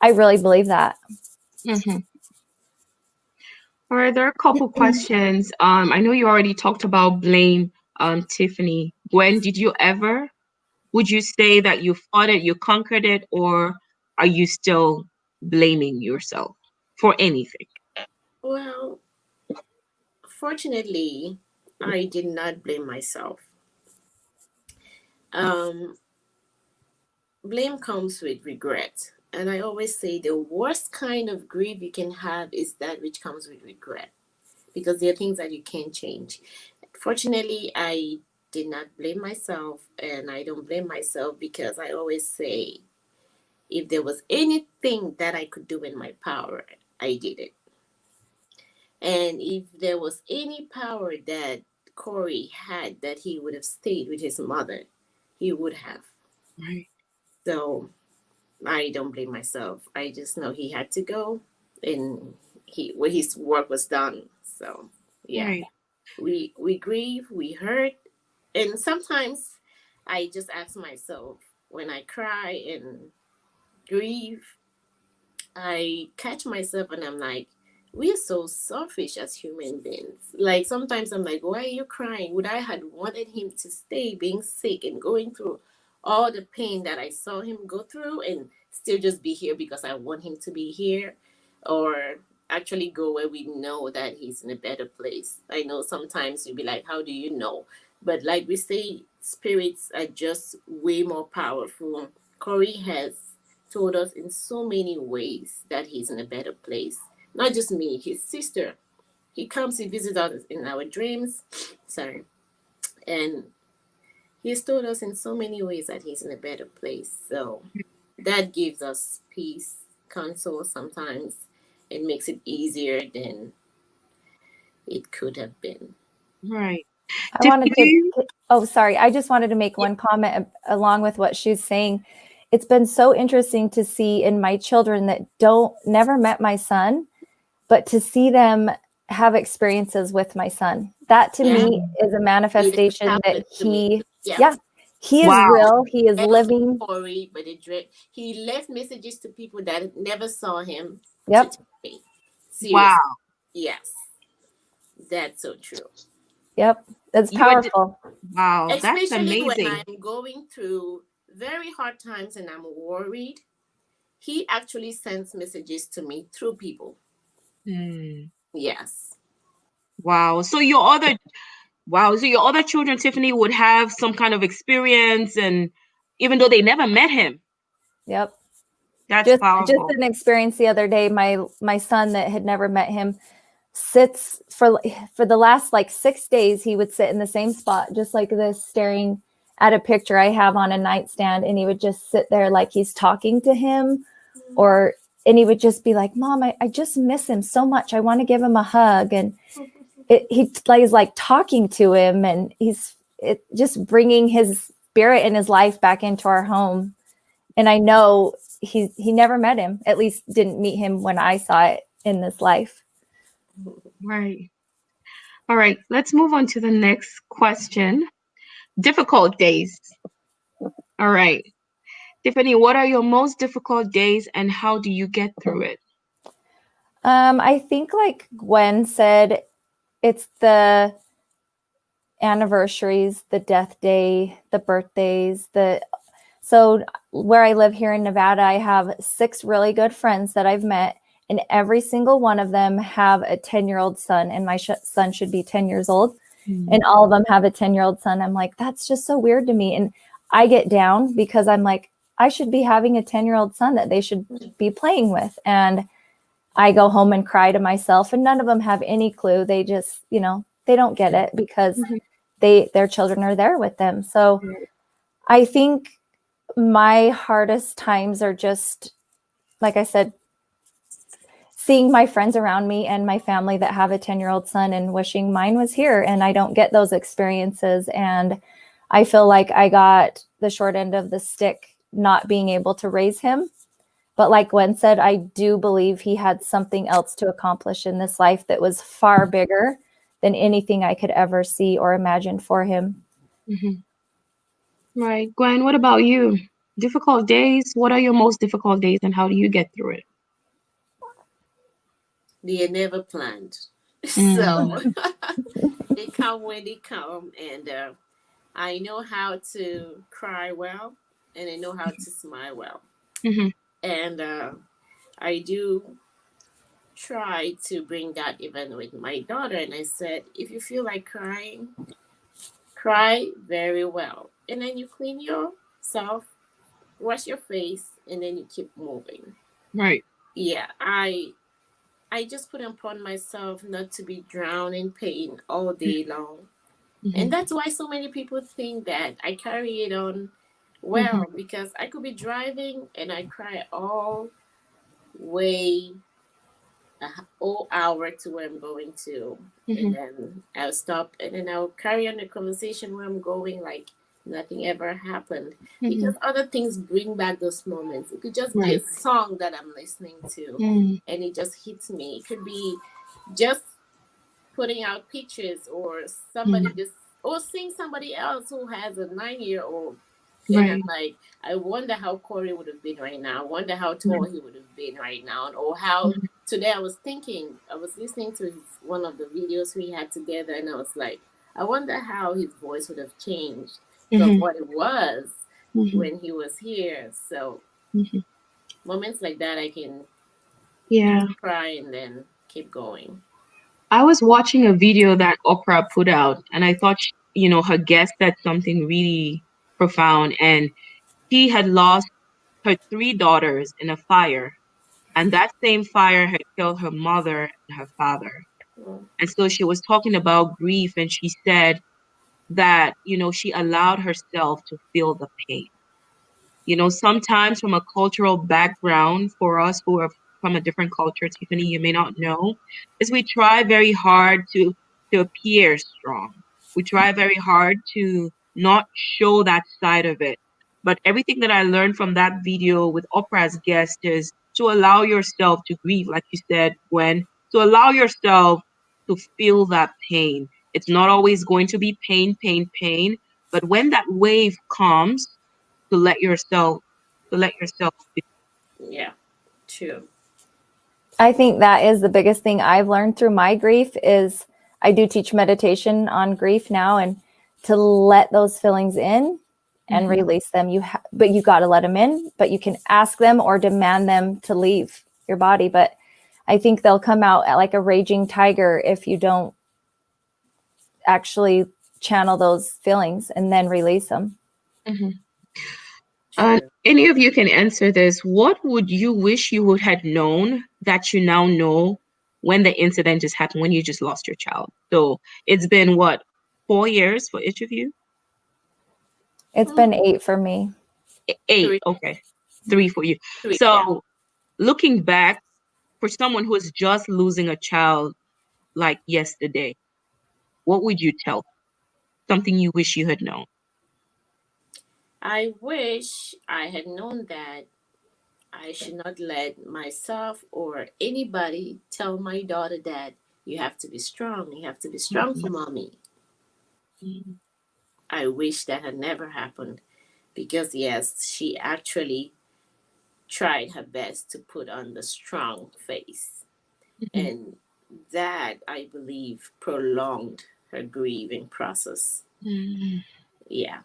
I really believe that. Mhm. All right, there are a couple questions. I know you already talked about blame, Tiffany. Gwen, did you ever? Would you say that you fought it, you conquered it, or are you still blaming yourself for anything? Well, fortunately, I did not blame myself. Um, Blame comes with regret. And I always say the worst kind of grief you can have is that which comes with regret, because there are things that you can't change. Fortunately, I did not blame myself, and I don't blame myself because I always say if there was anything that I could do in my power, I did it. And if there was any power that Corey had that he would have stayed with his mother, he would have. Right. So I don't blame myself. I just know he had to go, and his work was done. So yeah, Right. we grieve, we hurt, and sometimes I just ask myself when I cry and grieve, I catch myself and I'm like, we're so selfish as human beings. Like sometimes I'm like, why are you crying? Would I had wanted him to stay being sick and going through all the pain that I saw him go through and still just be here because I want him to be here? Or actually go where we know that he's in a better place. I know sometimes you'll be like, how do you know? But like we say, spirits are just way more powerful. Corey has told us in so many ways that he's in a better place. Not just me, his sister. He comes, he visits us in our dreams. Sorry. And he's told us in so many ways that he's in a better place. So that gives us peace, console sometimes. It makes it easier than it could have been. Right. I Tiffany, wanted do to, you? oh, sorry. I just wanted to make one comment along with what she's saying. It's been so interesting to see in my children that never met my son, but to see them have experiences with my son. That to Yeah, me Mhm. is a it has manifestation that happened to me. Yeah. yeah, he is Wow. real. He is Never met living. Corey, but he left messages to people that never saw him to Yep. tell me. Wow. Seriously. Yes. That's so true. Yep. It's You are. powerful. Wow. That's Especially when amazing. I'm going through very hard times and I'm worried, he actually sends messages to me through people. Hmm. Yes. Wow. So your other. Wow. So your other children, Tiffany, would have some kind of experience and even though they never met him. Yep. That's Just powerful. an experience the other day. My son that had never met him sits for the last like 6 days. He would sit in the same spot, just like this, staring at a picture I have on a nightstand, and he would just sit there like he's talking to him, and he would just be like, "Mom, I just miss him so much. I want to give him a hug." And he is like talking to him, and he's just bringing his spirit and his life back into our home. And I know he never met him, at least didn't meet him when I saw it in this life. Right. All right. Let's move on to the next question. Difficult days. All right. Tiffany, what are your most difficult days and how do you get through it? I think, like Gwen said, it's the anniversaries, the death day, the birthdays, so where I live here in Nevada, I have 6 really good friends that I've met, and every single one of them have a 10-year-old son, and my son should be 10 years old. And all of them have a 10-year-old son. I'm like, that's just so weird to me. And I get down because I'm like, I should be having a 10-year-old son that they should be playing with. And I go home and cry to myself, and none of them have any clue. They just, they don't get it because their children are there with them. So I think my hardest times are just, like I said, seeing my friends around me and my family that have a 10-year-old son and wishing mine was here, and I don't get those experiences. And I feel like I got the short end of the stick not being able to raise him. But like Gwen said, I do believe he had something else to accomplish in this life that was far bigger than anything I could ever see or imagine for him. Right. Gwen, what about you? Difficult days. What are your most difficult days and how do you get through it? They are never planned. So they come when they come. And I know how to cry well, and I know how to smile well. And I do try to bring that even with my daughter. And I said, if you feel like crying, cry very well. And then you clean yourself, wash your face, and then you keep moving. Right. Yeah, I just put upon myself not to be drowned in pain all day long. And that's why so many people think that I carry it on well, because I could be driving and I cry all way a whole hour to where I'm going to. And then I'll stop and then I'll carry on the conversation where I'm going like nothing ever happened. Because other things bring back those moments. It could just be a song that I'm listening to and it just hits me. It could be just putting out pictures or somebody just or seeing somebody else who has a 9-year-old. And I'm like, I wonder how Corey would have been right now. I wonder how tall he would have been right now. Or how today I was listening to one of the videos we had together, and I was like, I wonder how his voice would have changed from what it was when he was here. So moments like that, I can cry and then keep going. I was watching a video that Oprah put out, and I thought, her guest said something really profound. And she had lost her 3 daughters in a fire, and that same fire had killed her mother and her father. And so she was talking about grief, and she said that, she allowed herself to feel the pain. Sometimes from a cultural background, for us who are from a different culture, Tiffany, you may not know, is we try very hard to appear strong. We try very hard to not show that side of it. But everything that I learned from that video with Oprah's guest is to allow yourself to grieve, like you said, Gwen, to allow yourself to feel that pain. It's not always going to be pain, pain, pain. But when that wave comes, to let yourself be. Yeah, true. I think that is the biggest thing I've learned through my grief is I do teach meditation on grief now, and to let those feelings in and release them. But you got to let them in, but you can ask them or demand them to leave your body. But I think they'll come out like a raging tiger if you don't actually channel those feelings and then release them. True. Any of you can answer this. What would you wish you would have known that you now know when the incident just happened, when you just lost your child? So it's been what, 4 years for each of you? It's Mm, been 8 for me. Eight. three, Okay. Three for you. three. Yeah. So looking back, for someone who is just losing a child like yesterday, what would you tell? Something you wish you had known. I wish I had known that I should not let myself or anybody tell my daughter that you have to be strong. You have to be strong for mommy. Mhm. I wish that had never happened because, yes, she actually tried her best to put on the strong face. Mhm. And that, I believe, prolonged her grieving process. Mhm. Yeah.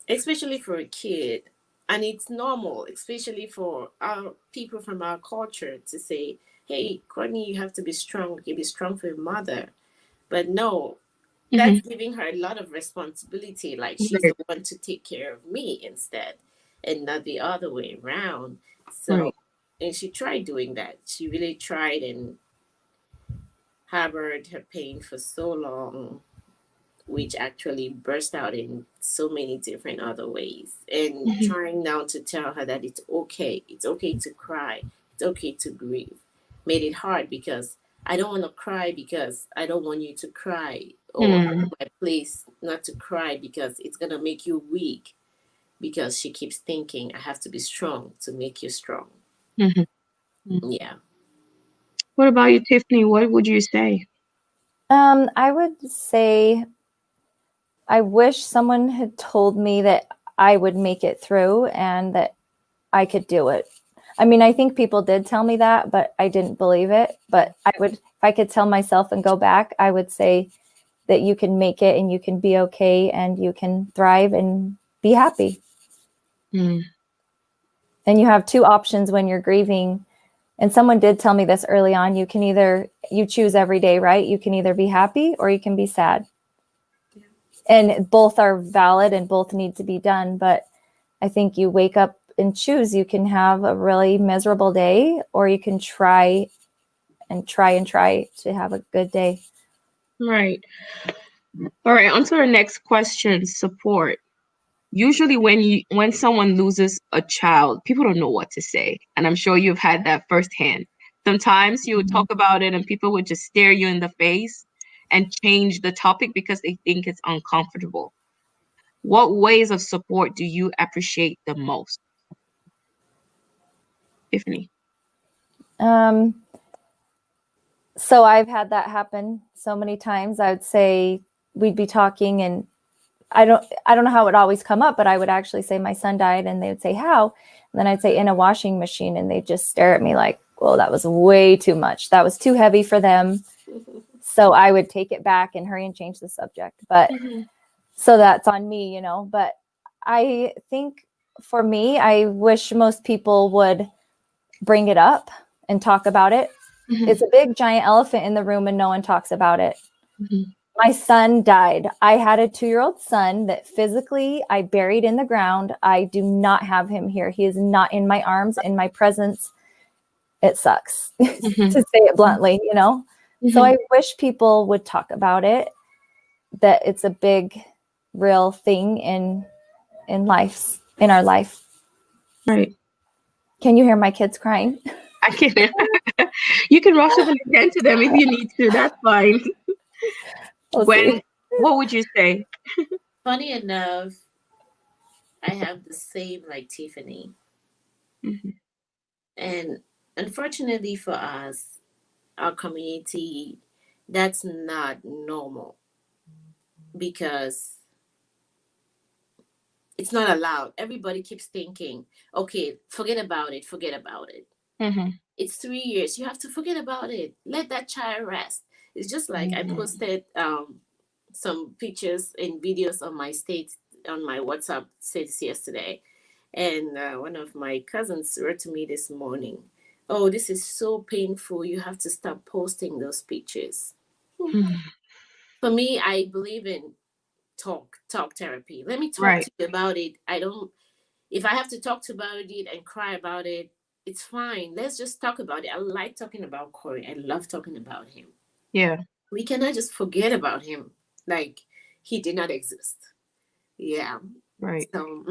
Especially for a kid. And it's normal, especially for our people from our culture, to say, hey, Courtney, you have to be strong. You be strong for your mother. But no, that's Mhm. giving her a lot of responsibility. Like she's Right. the one to take care of me instead, and not the other way around. So, Right. and she tried doing that. She really tried and harbored her pain for so long, which actually burst out in so many different other ways. And Mhm. trying now to tell her that it's okay to cry, it's okay to grieve, made it hard because I don't want to cry because I don't want you to cry, or I Mhm. put my place not to cry because it's gonna make you weak. Because she keeps thinking I have to be strong to make you strong. Mhm. Mhm. Yeah. What about you, Tiffany? What would you say? I would say I wish someone had told me that I would make it through and that I could do it. I mean, I think people did tell me that, but I didn't believe it. But I would, if I could tell myself and go back, I would say that you can make it and you can be okay and you can thrive and be happy. Mm. And you have two options when you're grieving. And someone did tell me this early on. You choose every day, right? You can either be happy or you can be sad. And both are valid and both need to be done. But I think you wake up and choose. You can have a really miserable day or you can try and try and try to have a good day. Right. All right. On to our next question. Support. Usually when someone loses a child, people don't know what to say. And I'm sure you've had that firsthand. Sometimes you would talk about it and people would just stare you in the face and change the topic because they think it's uncomfortable. What ways of support do you appreciate the most, Tiffany? Um, so I've had that happen so many times. I would say we'd be talking and I don't know how it would always come up, but I would actually say my son died and they would say how? And then I'd say in a washing machine and they'd just stare at me like, "Whoa, that was way too much. That was too heavy for them." So I would take it back and hurry and change the subject. But Mhm. so that's on me, But I think for me, I wish most people would bring it up and talk about it. Mhm. It's a big giant elephant in the room and no one talks about it. Mhm. My son died. I had a 2-year-old son that physically I buried in the ground. I do not have him here. He is not in my arms, in my presence. It sucks to Mhm. say it bluntly. So Mhm. I wish people would talk about it, that it's a big, real thing in our life. Right. Can you hear my kids crying? I can. You can rush up and attend to them if you need to. That's fine. We'll Gwen, see. what would you say? Funny enough, I have the same like Tiffany. Mhm. And unfortunately for us, our community, that's not normal because it's not allowed. Everybody keeps thinking, okay, forget about it, forget about it. Mhm. It's 3 years. You have to forget about it. Let that child rest. It's just like I posted some pictures and videos on my WhatsApp status yesterday, and one of my cousins wrote to me this morning, "Oh, this is so painful. You have to stop posting those pictures." Mhm. For me, I believe in talk therapy. Let me talk Right. to you about it. I don't. If I have to talk about it and cry about it, it's fine. Let's just talk about it. I like talking about Corey. I love talking about him. Yeah. We cannot just forget about him like he did not exist. Yeah. Right. So,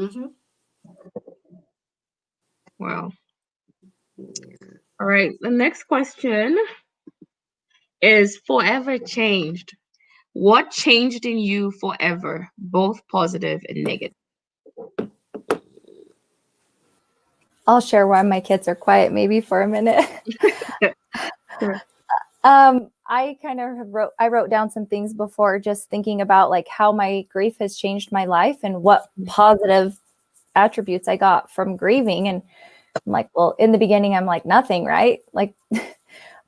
Wow. yeah. All right. The next question is forever changed. What changed in you forever, both positive and negative? I'll share why my kids are quiet maybe for a minute. Sure. I wrote down some things before, just thinking about like how my grief has changed my life and what positive attributes I got from grieving. And I'm like, well, in the beginning, I'm like, nothing, right? Like,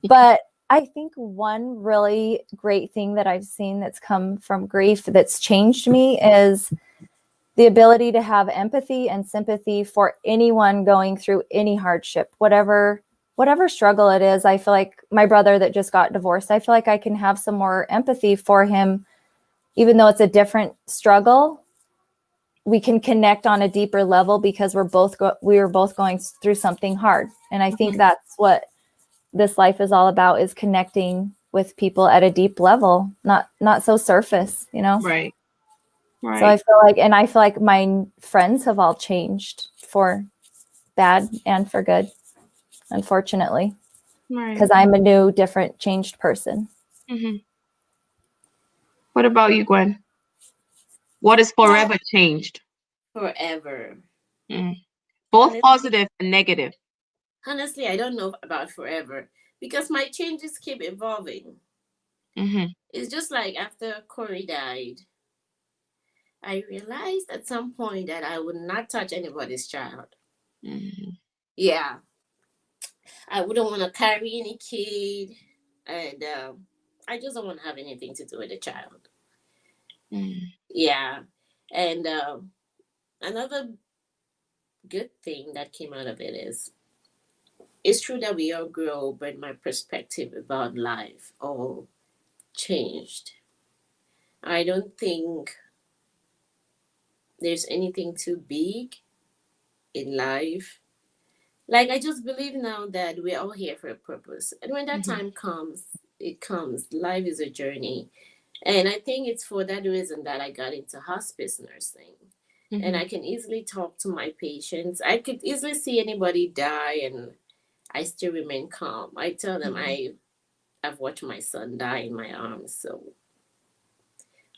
but I think one really great thing that I've seen that's come from grief that's changed me is the ability to have empathy and sympathy for anyone going through any hardship, whatever struggle it is. I feel like my brother that just got divorced, I feel like I can have some more empathy for him, even though it's a different struggle. We can connect on a deeper level because we were both going through something hard. And I think that's what this life is all about, is connecting with people at a deep level, not so surface, you know? Right. Right. So I feel like my friends have all changed for bad and for good, unfortunately, because I'm a new, different, changed person. Mm-hmm. What about you, Gwen? What is forever changed? Forever. Both Honestly, positive and negative. honestly, I don't know about forever because my changes keep evolving. Mm-hmm. It's just like after Corey died, I realized at some point that I would not touch anybody's child. Mm-hmm. Yeah, I wouldn't want to carry any kid, and I just don't want to have anything to do with a child. Mm-hmm. Yeah, and another good thing that came out of it is it's true that we all grow, but my perspective about life all changed. I don't think there's anything too big in life. Like, I just believe now that we're all here for a purpose. And when that time comes, it comes. Life is a journey. And I think it's for that reason that I got into hospice nursing. And I can easily talk to my patients. I could easily see anybody die and I still remain calm. I tell them I've watched my son die in my arms. So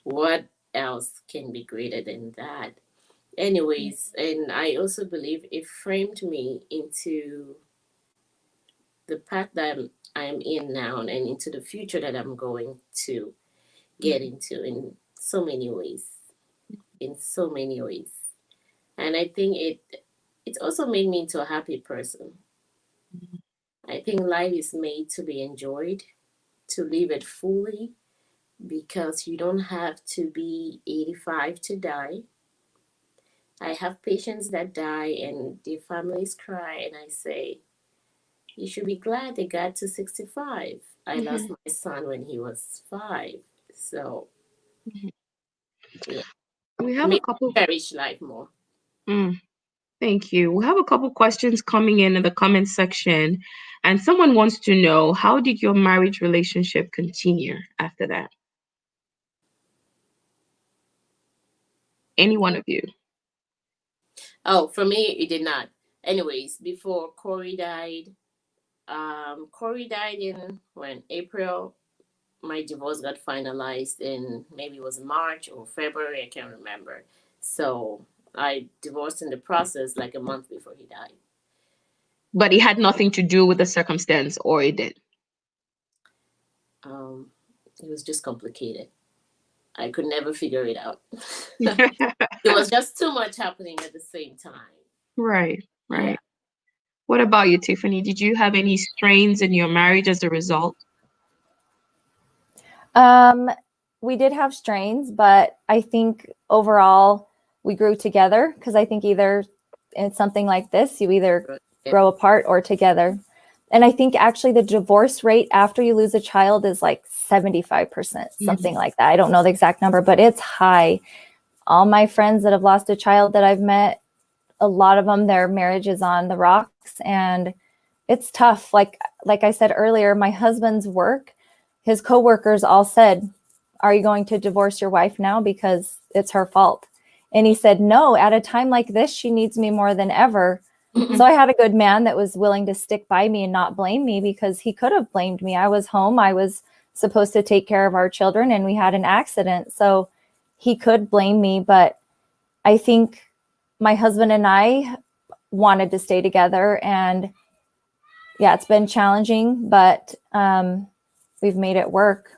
what else can be greater than that? Anyways, and I also believe it framed me into the path that I'm in now and into the future that I'm going to get into in so many ways. In so many ways. And I think it also made me into a happy person. I think life is made to be enjoyed, to live it fully, because you don't have to be 85 to die. I have patients that die and their families cry, and I say, you should be glad they got to 65. I lost my son when he was 5. So, yeah, We have a maybe couple. cherish life more. Thank you. We have a couple questions coming in the comment section, and someone wants to know, how did your marriage relationship continue after that? Any one of you? Oh, for me, it did not. Anyways, before Corey died in when April. My divorce got finalized in maybe it was March or February. I can't remember. So I divorced in the process like a month before he died. But it had nothing to do with the circumstance, or it did? Um, it was just complicated. I could never figure it out. It was just too much happening at the same time. Right, right. Yeah. What about you, Tiffany? Did you have any strains in your marriage as a result? We did have strains, but I think overall we grew together, because I think either in something like this, you either grow apart or together. And I think actually the divorce rate after you lose a child is like 75%, something like that. I don't know the exact number, but it's high. All my friends that have lost a child that I've met, a lot of them, their marriage is on the rocks, and it's tough. Like I said earlier, my husband's work, his coworkers all said, "Are you going to divorce your wife now because it's her fault?" And he said, "No, at a time like this, she needs me more than ever." So I had a good man that was willing to stick by me and not blame me, because he could have blamed me. I was home. I was supposed to take care of our children, and we had an accident. So he could blame me, but I think my husband and I wanted to stay together, and yeah, it's been challenging, but we've made it work.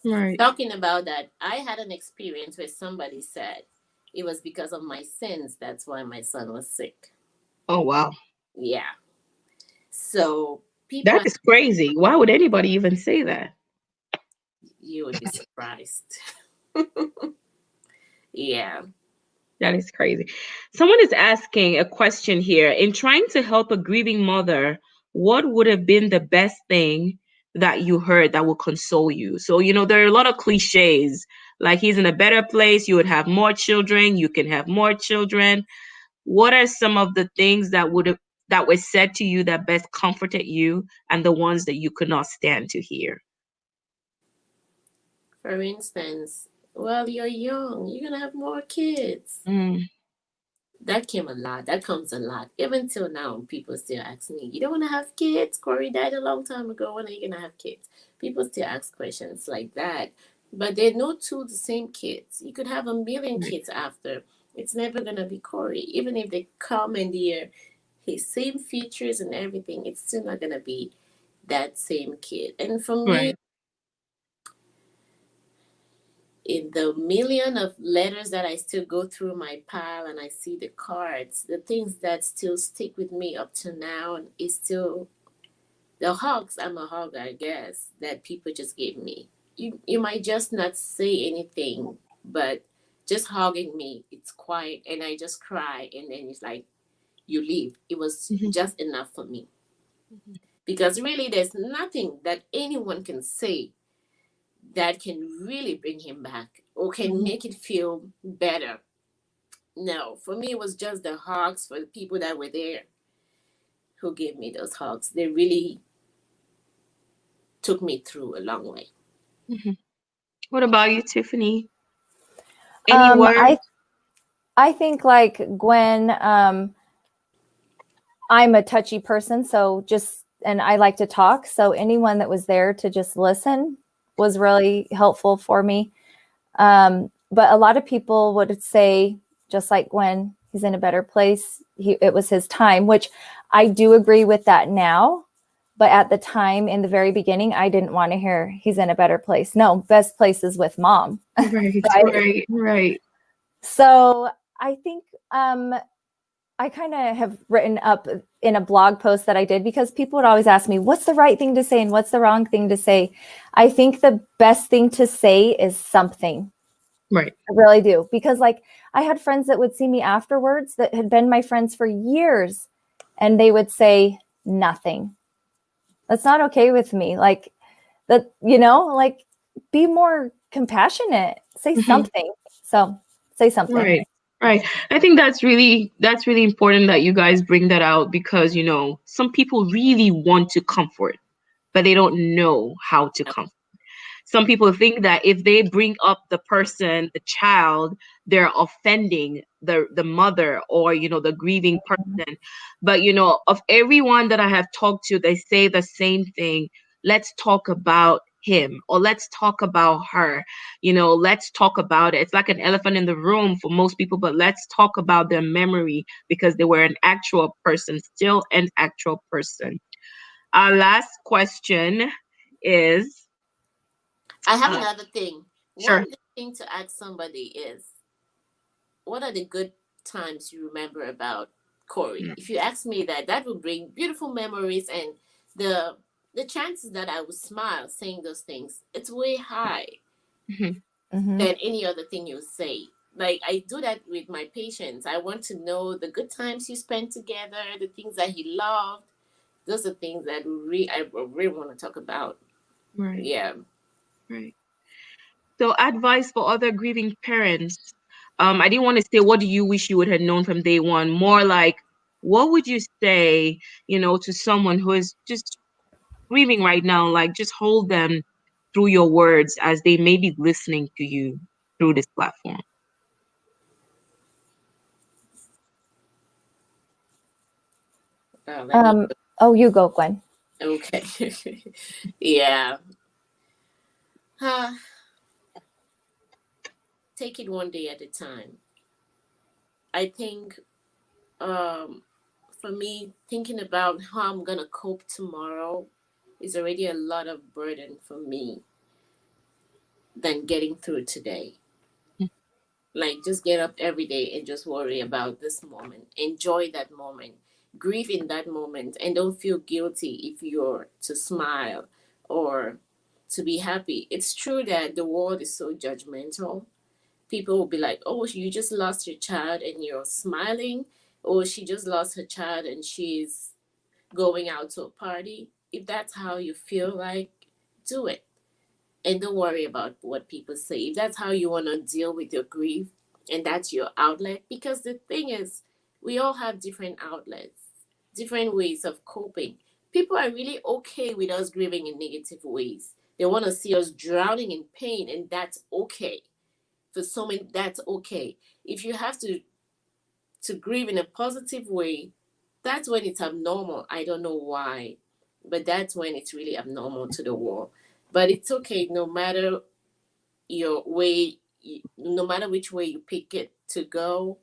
Right. Talking about that, I had an experience where somebody said it was because of my sins. That's why my son was sick. Oh, wow. Yeah. So That people, is crazy. Why would anybody even say that? you would be surprised. Yeah. That is crazy. Someone is asking a question here. In trying to help a grieving mother, what would have been the best thing that you heard that will console you? So, there are a lot of cliches, like he's in a better place, you would have more children, you can have more children. What are some of the things that were said to you that best comforted you, and the ones that you could not stand to hear? For instance, well, you're young, you're going to have more kids. Mm, That came a lot. That comes a lot. Even till now, people still ask me, "You don't want to have kids? Corey died a long time ago. When are you going to have kids?" People still ask questions like that. But they're not two the same kids. You could have a million right, kids after. It's never going to be Corey. Even if they come and they're his same features and everything, it's still not going to be that same kid. And for me, right. in the million of letters that I still go through my pile and I see the cards, the things that still stick with me up to now is still the hugs. I'm a hug, I guess, that people just gave me. You might just not say anything, but just hugging me, it's quiet and I just cry and then it's like you leave. It was Mhm, just enough for me. mhm, Because really there's nothing that anyone can say that can really bring him back or can mhm. make it feel better. No, for me, it was just the hugs for the people that were there who gave me those hugs. They really took me through a long way. Mhm. What about you, Tiffany? Any Um, I words? I think like Gwen, I'm a touchy person, so and I like to talk. So anyone that was there to just listen was really helpful for me. But a lot of people would say, just like Gwen, he's in a better place. It was his time, which I do agree with that now. But at the time, in the very beginning, I didn't want to hear he's in a better place. No, best place is with mom. Right, Right. right, right. So I think I kind of have written up in a blog post that I did, because people would always ask me, what's the right thing to say and what's the wrong thing to say? I think the best thing to say is something. Right. I really do. Because like I had friends that would see me afterwards that had been my friends for years, and they would say nothing. That's not okay with me. Like that, like be more compassionate. Say Mhm. something. So say something. Right. Right. I think that's really important that you guys bring that out, because some people really want to comfort, but they don't know how to comfort. Some people think that if they bring up the child, they're offending the mother, or the grieving person. But of everyone that I have talked to, they say the same thing. Let's talk about him, or let's talk about her. Let's talk about it. It's like an elephant in the room for most people, but let's talk about their memory, because they were an actual person, still an actual person. Our last question is, I have uh, another thing. sure. One good thing to ask somebody is, what are the good times you remember about Corey? If you ask me that, that will bring beautiful memories, and the the chances that I would smile saying those things, it's way high Mhm. Mm-hmm. than any other thing you say. Like I do that with my patients. I want to know the good times you spent together, the things that he loved. Those are things that I really want to talk about. Right, Yeah. right. So, advice for other grieving parents. I didn't want to say what do you wish you would have known from day one. More like, what would you say, to someone who is just grieving right now? Like, just hold them through your words as they may be listening to you through this platform. Let me. Oh, you go, Gwen. Okay. Yeah. Take it one day at a time. I think, for me, thinking about how I'm gonna cope tomorrow is already a lot of burden for me than getting through today. Like, just get up every day and just worry about this moment. Enjoy that moment. Grieve in that moment, and don't feel guilty if you're to smile or to be happy. It's true that the world is so judgmental. People will be like, oh, you just lost your child and you're smiling. Or she just lost her child and she's going out to a party. If that's how you feel like, do it. And don't worry about what people say. If that's how you want to deal with your grief and that's your outlet, because the thing is, we all have different outlets, different ways of coping. People are really okay with us grieving in negative ways. They want to see us drowning in pain, and that's okay. For so many, that's okay. If you have to grieve in a positive way, that's when it's abnormal. I don't know why, but that's when it's really abnormal to the world. But it's okay, no matter your way, no matter which way you pick it to go,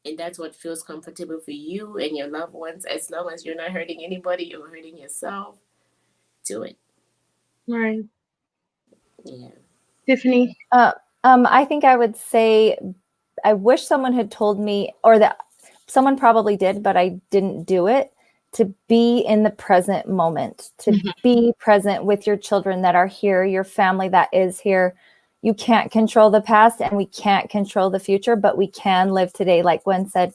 and that's what feels comfortable for you and your loved ones, as long as you're not hurting anybody or hurting yourself, do it. Right. Yeah. Tiffany? I think I would say I wish someone had told me, or that someone probably did, but I didn't do it, to be in the present moment, to be present with your children that are here, your family that is here. You can't control the past and we can't control the future, but we can live today. Like Gwen said,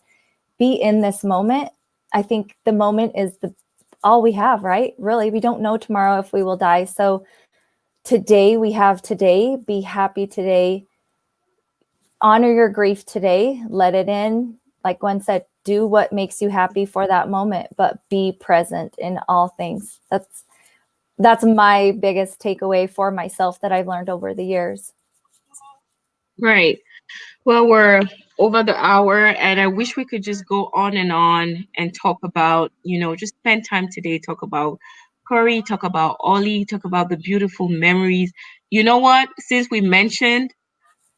be in this moment. I think the moment is all we have, right? Really, we don't know tomorrow if we will die. So today we have today, be happy today, honor your grief today, let it in. Like Gwen said, do what makes you happy for that moment, but be present in all things. That's my biggest takeaway for myself that I've learned over the years. Right. Well, we're over the hour, and I wish we could just go on and talk about, just spend time today, talk about Corey, talk about Ollie, talk about the beautiful memories. You know what? Since we mentioned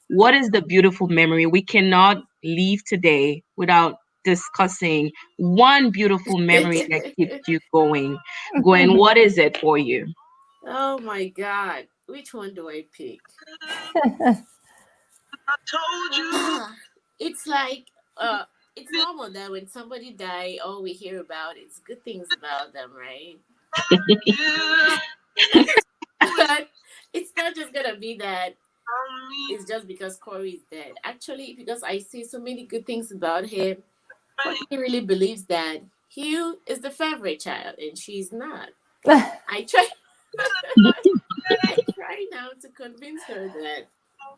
what is the beautiful memory, we cannot leave today without discussing one beautiful memory that keeps you going. Gwen, what is it for you? Oh my God. Which one do I pick? It's like, it's normal that when somebody die, all we hear about is good things about them, right? But it's not just gonna be that. It's just because Corey is dead. Actually, because I see so many good things about him, he really believes that Hugh is the favorite child and she's not. I try I try now to convince her that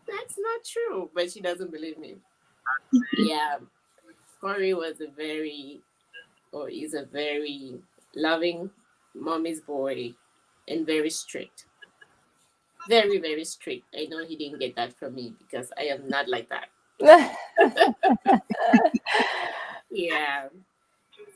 that's not true, but she doesn't believe me. Yeah, Corey was is a very loving mommy's boy and very strict. Very, very strict. I know he didn't get that from me because I am not like that. Yeah.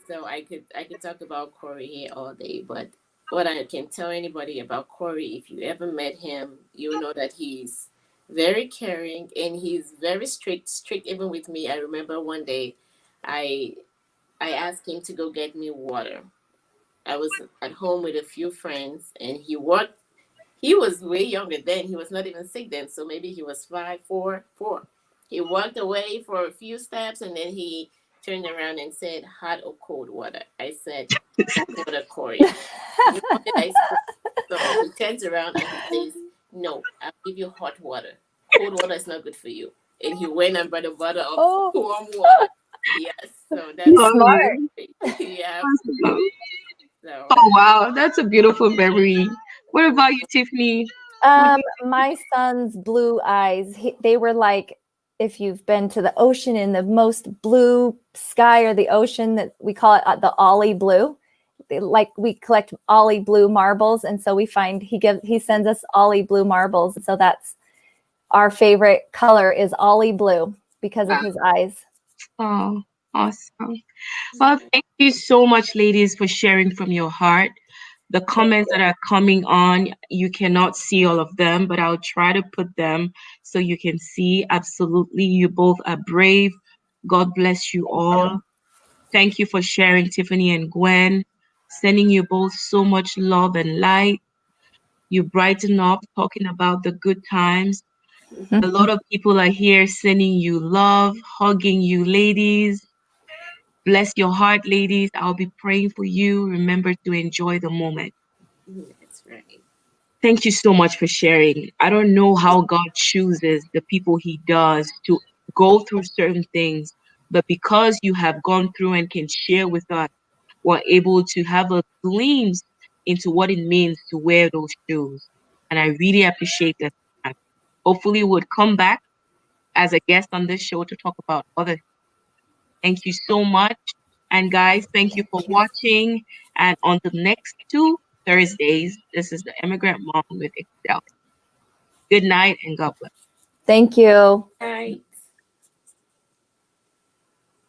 So I could talk about Corey here all day, but what I can tell anybody about Corey, if you ever met him, you'll know that he's very caring and he's very strict even with me. I remember one day I I asked him to go get me water. I was at home with a few friends and he was way younger then. He was not even sick then, so maybe he was 5, 4, 4. He walked away for a few steps and then he turned around and said, hot or cold water. I said, cold water, Corey. You wanted ice cream. So he turns around and he says, no, I'll give you hot water. Cold water is not good for you. And he went and brought a bottle of Oh, warm water. Yes, so that's Love smart. you. yeah. So Oh wow, that's a beautiful memory. What about you, Tiffany? What do My son's blue eyes, they were like if you've been to the ocean in the most blue sky or the ocean, that we call it the Ollie blue. Like we collect Ollie blue marbles, and so we find he sends us Ollie blue marbles. So that's our favorite color is Ollie blue because of his eyes. Oh, awesome. Well, thank you so much, ladies, for sharing from your heart. The comments that are coming on, you cannot see all of them, but I'll try to put them so you can see. Absolutely. You both are brave. God bless you all. Thank you for sharing, Tiffany and Gwen. Sending you both so much love and light. You brighten up talking about the good times. A lot of people are here sending you love, hugging you, ladies. Bless your heart, ladies. I'll be praying for you. Remember to enjoy the moment. That's right. Thank you so much for sharing. I don't know how God chooses the people He does to go through certain things, but because you have gone through and can share with us, we're able to have a glimpse into what it means to wear those shoes. And I really appreciate that. Hopefully, you would come back as a guest on this show to talk about other. Thank you so much. And guys, thank you for watching. And on the next two Thursdays, this is the Immigrant Mom with Igxtelle. Good night and God bless. Thank you. Bye.